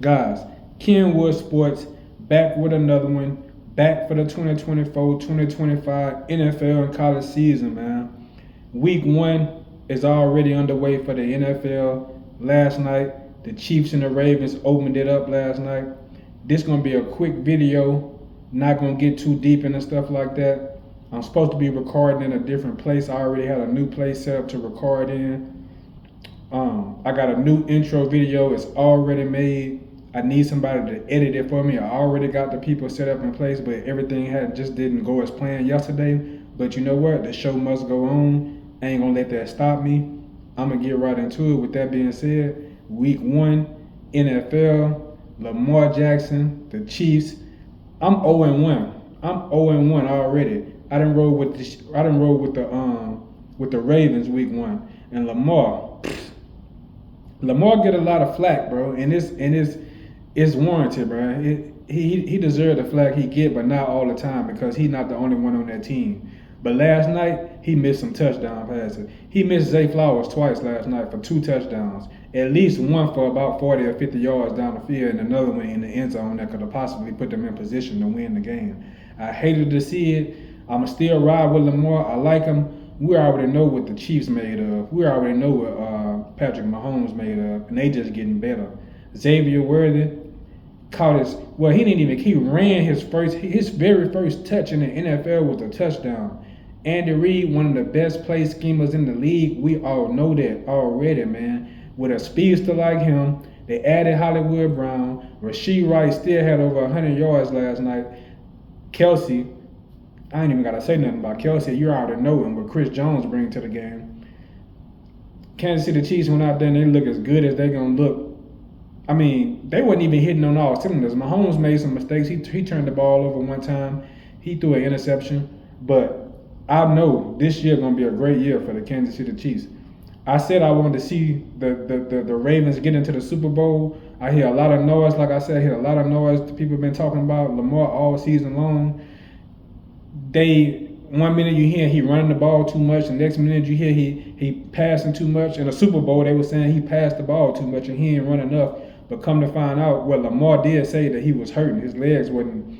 Guys, Kenwood Sports back with another one. Back for the 2024-2025 NFL and college season, man. Week 1 is already underway for the NFL. Last night, the Chiefs and the Ravens opened it up last night. This gonna be a quick video. Not gonna get too deep into stuff like that. I'm supposed to be recording in a different place. I already had a new place set up to record in. I got a new intro video. It's already made. I need somebody to edit it for me. I already got the people set up in place, but everything just didn't go as planned yesterday. But you know what? The show must go on. I ain't gonna let that stop me. I'm gonna get right into it. With that being said, week 1, NFL, Lamar Jackson, the Chiefs. I'm 0-1. I'm 0-1 already. I didn't roll with the Ravens week 1, and Lamar get a lot of flack, bro, and it's warranted, bro. He deserved the flack he get, but not all the time because he's not the only one on that team. But last night he missed some touchdown passes. He missed Zay Flowers twice last night for 2 touchdowns. At least one for about 40 or 50 yards down the field, and another one in the end zone that could have possibly put them in position to win the game. I hated to see it. I'ma still ride with Lamar. I like him. We already know what the Chiefs made of. We already know what Patrick Mahomes made of, and they just getting better. Xavier Worthy caught he ran his very first touch in the NFL was a touchdown. Andy Reid, one of the best play schemers in the league. We all know that already, man. With a speedster like him, they added Hollywood Brown. Rashee Rice still had over 100 yards last night. Kelsey, I ain't even got to say nothing about Kelsey. You already know him, what Chris Jones brings to the game. Kansas City Chiefs went out there and they look as good as they're going to look. I mean, they wasn't even hitting on all cylinders. Mahomes made some mistakes. He turned the ball over one time. He threw an interception. But I know this year going to be a great year for the Kansas City Chiefs. I said I wanted to see the Ravens get into the Super Bowl. I hear a lot of noise. Like I said, I hear a lot of noise. People have been talking about Lamar all season long. One minute you hear he running the ball too much, the next minute you hear he passing too much. In the Super Bowl, they were saying he passed the ball too much and he ain't run enough. But come to find out, well, Lamar did say that he was hurting. His legs wasn't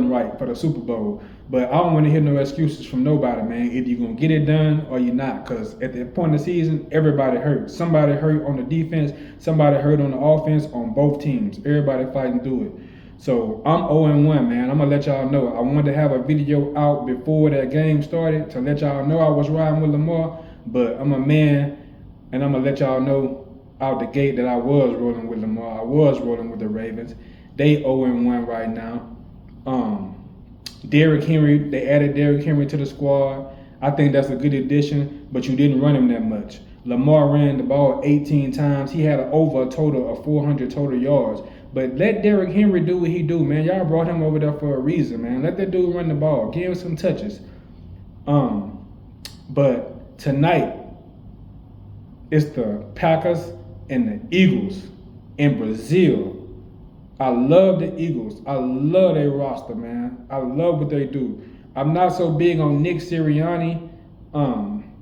right for the Super Bowl. But I don't want to hear no excuses from nobody, man. Either you're going to get it done or you're not. Because at the point of the season, everybody hurt. Somebody hurt on the defense. Somebody hurt on the offense on both teams. Everybody fighting through it. So I'm 0-1, man. I'm going to let y'all know. I wanted to have a video out before that game started to let y'all know I was riding with Lamar. But I'm a man, and I'm going to let y'all know out the gate that I was rolling with Lamar. I was rolling with the Ravens. They 0-1 right now. Derrick Henry, they added Derrick Henry to the squad. I think that's a good addition, but you didn't run him that much. Lamar ran the ball 18 times. He had over a total of 400 total yards. But let Derrick Henry do what he do, man. Y'all brought him over there for a reason, man. Let that dude run the ball. Give him some touches. But tonight, it's the Packers and the Eagles in Brazil. I love the Eagles. I love their roster, man. I love what they do. I'm not so big on Nick Sirianni.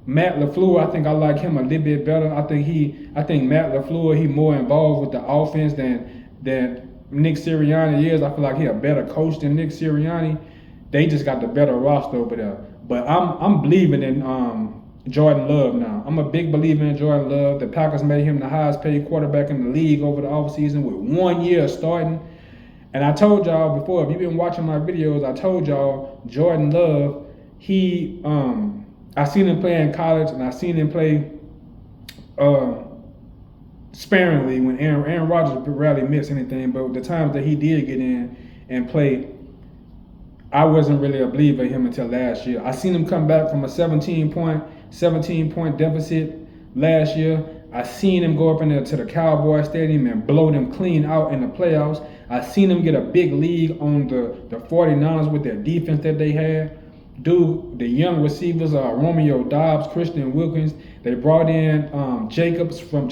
Matt LaFleur, I think I like him a little bit better. I think Matt LaFleur, he more involved with the offense than Nick Sirianni is. I feel like he a better coach than Nick Sirianni. They just got the better roster over there. But I'm believing in Jordan Love now. I'm a big believer in Jordan Love. The Packers made him the highest paid quarterback in the league over the offseason with 1 year starting. And I told y'all before, if you've been watching my videos, I told y'all Jordan Love, I seen him play in college and I seen him play sparingly when Aaron Rodgers rarely missed anything. But the times that he did get in and play, I wasn't really a believer in him until last year. I seen him come back from a 17-point deficit last year. I seen him go up in there to the Cowboy Stadium and blow them clean out in the playoffs. I seen him get a big lead on the 49ers with their defense that they had. Dude, the young receivers are Romeo Doubs, Christian Wilkins. They brought in Josh Jacobs from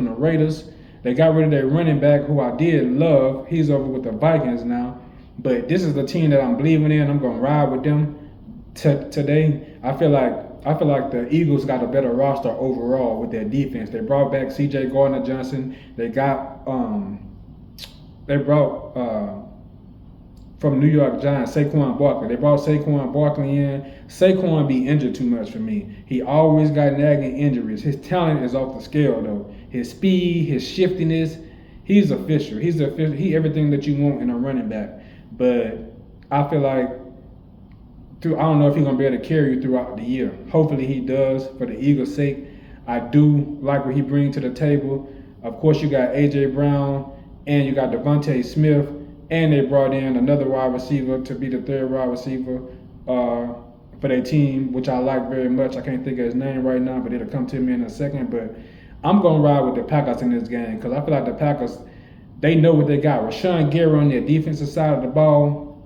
the Raiders. They got rid of their running back, who I did love. He's over with the Vikings now. But this is the team that I'm believing in. I'm going to ride with them today. I feel like I feel like the Eagles got a better roster overall with their defense. They brought back C.J. Gardner-Johnson. They brought from New York Giants, Saquon Barkley. They brought Saquon Barkley in. Saquon be injured too much for me. He always got nagging injuries. His talent is off the scale though. His speed, his shiftiness, he's official. He everything that you want in a running back. But I feel like I don't know if he's gonna be able to carry you throughout the year. Hopefully he does for the Eagles' sake. I do like what he brings to the table. Of course, you got A.J. Brown and you got Devontae Smith. And they brought in another wide receiver to be the third wide receiver for their team, which I like very much. I can't think of his name right now, but it'll come to me in a second. But I'm going to ride with the Packers in this game because I feel like the Packers, they know what they got. Rashawn Gary on their defensive side of the ball.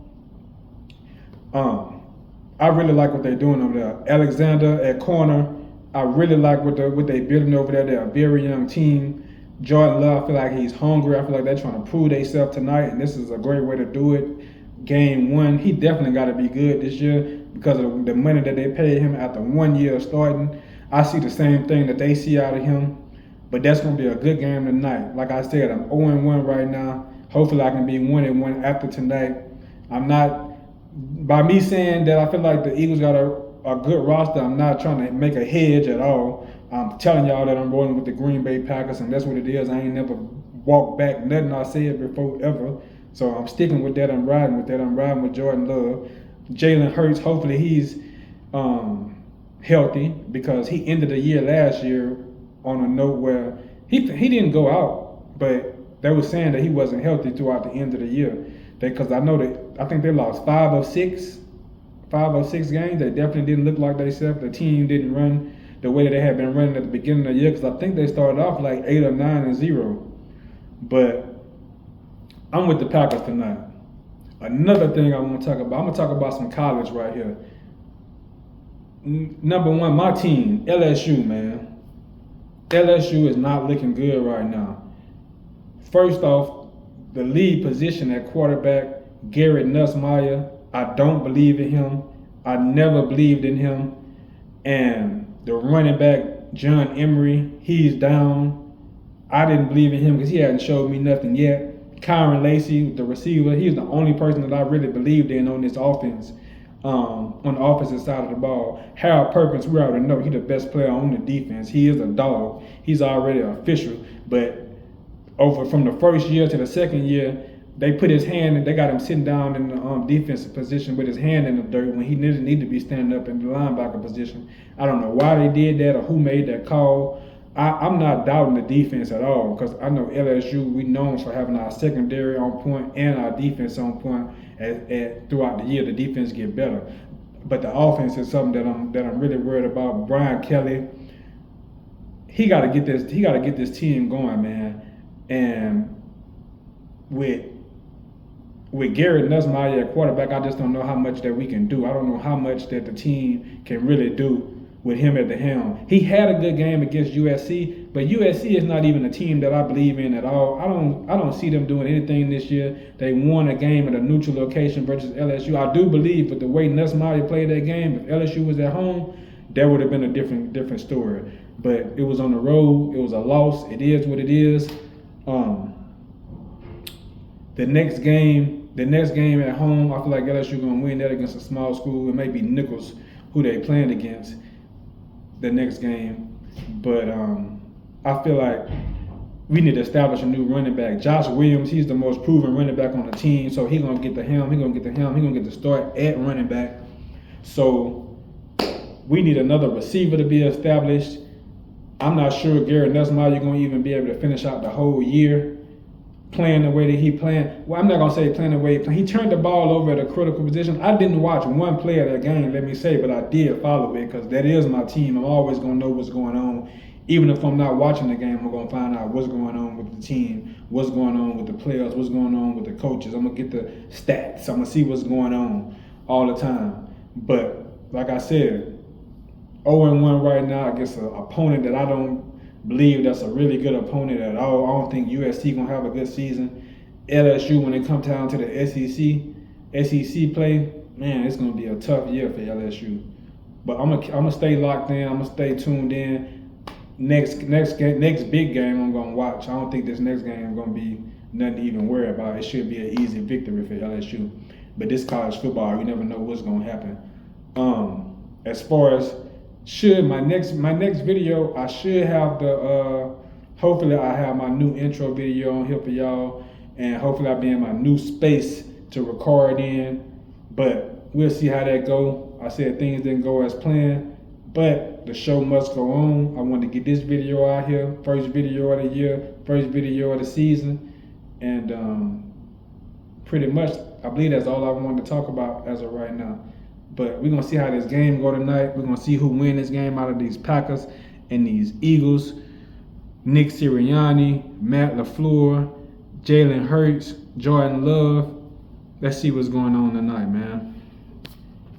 I really like what they're doing over there. Alexander at corner. I really like what they're building over there. They're a very young team. Jordan Love, I feel like he's hungry. I feel like they're trying to prove themselves tonight, and this is a great way to do it. Game 1, he definitely got to be good this year because of the money that they paid him after 1 year of starting. I see the same thing that they see out of him, but that's going to be a good game tonight. Like I said, I'm 0-1 right now. Hopefully I can be 1-1 after tonight. I'm not, by me saying that I feel like the Eagles got a good roster, I'm not trying to make a hedge at all. I'm telling y'all that I'm rolling with the Green Bay Packers, and that's what it is. I ain't never walked back nothing I said before ever. So I'm sticking with that. I'm riding with that. I'm riding with Jordan Love. Jalen Hurts, hopefully he's healthy because he ended the year last year on a note where he didn't go out, but they were saying that he wasn't healthy throughout the end of the year. Because I think they lost 5 of 6 games. They definitely didn't look like themselves. The team didn't run the way that they had been running at the beginning of the year, because I think they started off like 8 or 9-0. But I'm with the Packers tonight. Another thing I want to talk about, I'm going to talk about some college right here. Number 1, my team, LSU, man. LSU is not looking good right now. First off, the lead position at quarterback, Garrett Nussmeier, I don't believe in him. I never believed in him. And the running back, John Emery, he's down. I didn't believe in him because he hadn't showed me nothing yet. Kyron Lacy, the receiver, he's the only person that I really believed in on this offense, on the offensive side of the ball. Harold Perkins, we already know he's the best player on the defense. He is a dog. He's already official. But over from the first year to the second year, they put his hand, they got him sitting down in the defensive position with his hand in the dirt when he didn't need to be standing up in the linebacker position. I don't know why they did that or who made that call. I'm not doubting the defense at all because I know LSU, we known for having our secondary on point and our defense on point. Throughout the year, the defense get better. But the offense is something that I'm really worried about. Brian Kelly, he got to get this team going, man. And with Garrett Nussmeier at quarterback, I just don't know how much that we can do. I don't know how much that the team can really do with him at the helm. He had a good game against USC, but USC is not even a team that I believe in at all. I don't see them doing anything this year. They won a game at a neutral location versus LSU. I do believe, but the way Nussmeier played that game, if LSU was at home, that would have been a different story. But it was on the road. It was a loss. It is what it is. The next game at home, I feel like LSU gonna win that against a small school. It may be Nichols who they playing against the next game, but I feel like we need to establish a new running back. Josh Williams, he's the most proven running back on the team, so he's gonna get the helm. He's gonna get the start at running back. So we need another receiver to be established. I'm not sure Garrett Nussmeier gonna even be able to finish out the whole year playing the way that he playing. Well, I'm not gonna say playing the way he playing. He turned the ball over at a critical position. I didn't watch one play of that game, let me say, but I did follow it because that is my team. I'm always gonna know what's going on. Even if I'm not watching the game, I'm gonna find out what's going on with the team, what's going on with the players, what's going on with the coaches. I'm gonna get the stats. I'm gonna see what's going on all the time. But like I said, 0-1 right now against an opponent that I don't believe that's a really good opponent at all. I don't think USC gonna have a good season. LSU, when it comes down to the SEC play, man, it's gonna be a tough year for LSU. But I'm gonna stay locked in. I'm gonna stay tuned in. Next big game I'm gonna watch. I don't think this next game is gonna be nothing to even worry about. It should be an easy victory for LSU. But this college football, you never know what's gonna happen. As far as my next video, I should have the hopefully I have my new intro video on here for y'all, and hopefully I'll be in my new space to record in. But we'll see how that go. I said things didn't go as planned, but the show must go on. I want to get this video out here, first video of the year, first video of the season, and pretty much I believe that's all I wanted to talk about as of right now. But we're gonna see how this game go tonight. We're gonna see who win this game out of these Packers and these Eagles. Nick Sirianni, Matt LaFleur, Jalen Hurts, Jordan Love. Let's see what's going on tonight, man.